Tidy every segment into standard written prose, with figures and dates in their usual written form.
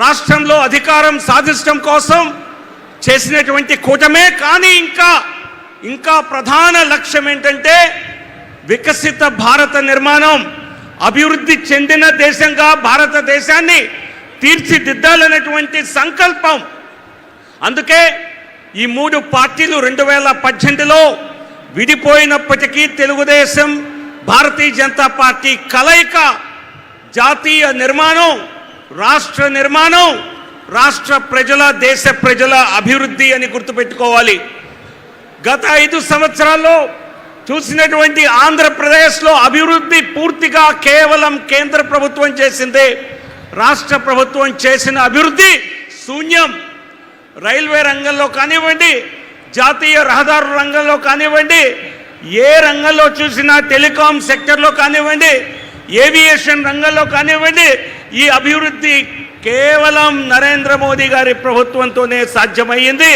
రాష్ట్రంలో అధికారం సాధించడం కోసం చేసినటువంటి కూటమే. కానీ ఇంకా ప్రధాన లక్ష్యం ఏంటంటే వికసిత భారత నిర్మాణం, అభివృద్ధి చెందిన దేశంగా భారతదేశాన్ని తీర్చిదిద్దాలనేటువంటి సంకల్పం. అందుకే ఈ మూడు పార్టీలు 2018లో విడిపోయినప్పటికీ తెలుగుదేశం, భారతీయ జనతా పార్టీ కలయిక జాతీయ నిర్మాణం, రాష్ట్ర నిర్మాణం, రాష్ట్ర ప్రజల, దేశ ప్రజల అభివృద్ధి అని గుర్తుపెట్టుకోవాలి. గత 5 సంవత్సరాల్లో చూసినటువంటి ఆంధ్రప్రదేశ్లో అభివృద్ధి పూర్తిగా కేవలం కేంద్ర ప్రభుత్వం చేసిందే. రాష్ట్ర ప్రభుత్వం చేసిన అభివృద్ధి శూన్యం. రైల్వే రంగంలో కానివ్వండి, జాతీయ రహదారుల రంగంలో కానివ్వండి, ఏ రంగంలో చూసినా, టెలికాం సెక్టర్లో కానివ్వండి, ఏవియేషన్ రంగంలో కానివ్వండి, ఈ అభివృద్ధి కేవలం నరేంద్ర మోదీ గారి ప్రభుత్వంతోనే సాధ్యమయ్యింది.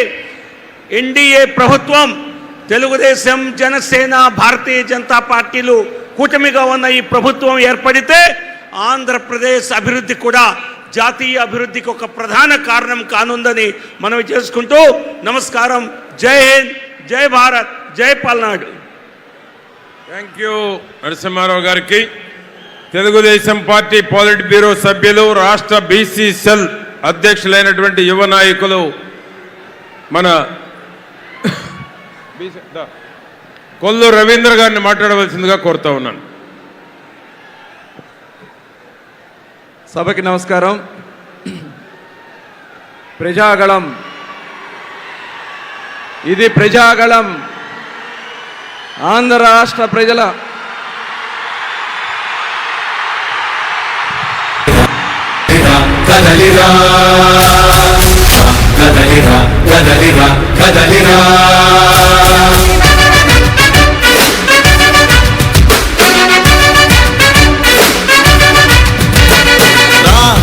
ఎన్డీఏ ప్రభుత్వం, తెలుగుదేశం, జనసేన, భారతీయ జనతా పార్టీలు కూటమిగా ఉన్న ఈ ప్రభుత్వం ఏర్పడితే ఆంధ్రప్రదేశ్ అభివృద్ధి కూడా జాతీయ అభివృద్ధికి ఒక ప్రధాన కారణం కానుందని మనం చేసుకుంటూ నమస్కారం. జై హింద్, జై భారత్, జై పల్నాడు. థ్యాంక్ యూ నరసింహారావు గారికి. తెలుగుదేశం పార్టీ పాలిట్ బ్యూరో సభ్యులు, రాష్ట్ర బీసీ సెల్ అధ్యక్షులైనటువంటి యువ నాయకులు మన కొల్లు రవీంద్ర గారిని మాట్లాడవలసిందిగా కోరుతా ఉన్నాను. సభకి నమస్కారం. ప్రజాగళం, ఇది ప్రజాగళం. ఆంధ్ర రాష్ట్ర ప్రజల కదలిరా కదలిరా కదలిరా కదలిరా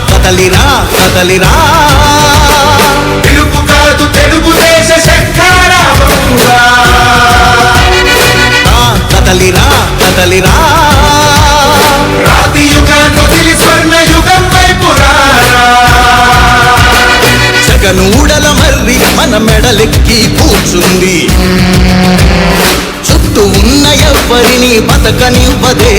కదలిరా కదలిరా తెలుగు కాదు తెలుగుదేశ శంఖారావంగా కదలిరా కదలిరా రాతి యుగాన్ని వదిలి స్వర్ణ యుగం వైపు రారా జగనూడల మర్రి మన మెడలెక్కి కూర్చుంది చుట్టూ ఉన్న ఎవ్వరిని బతకనివ్వదే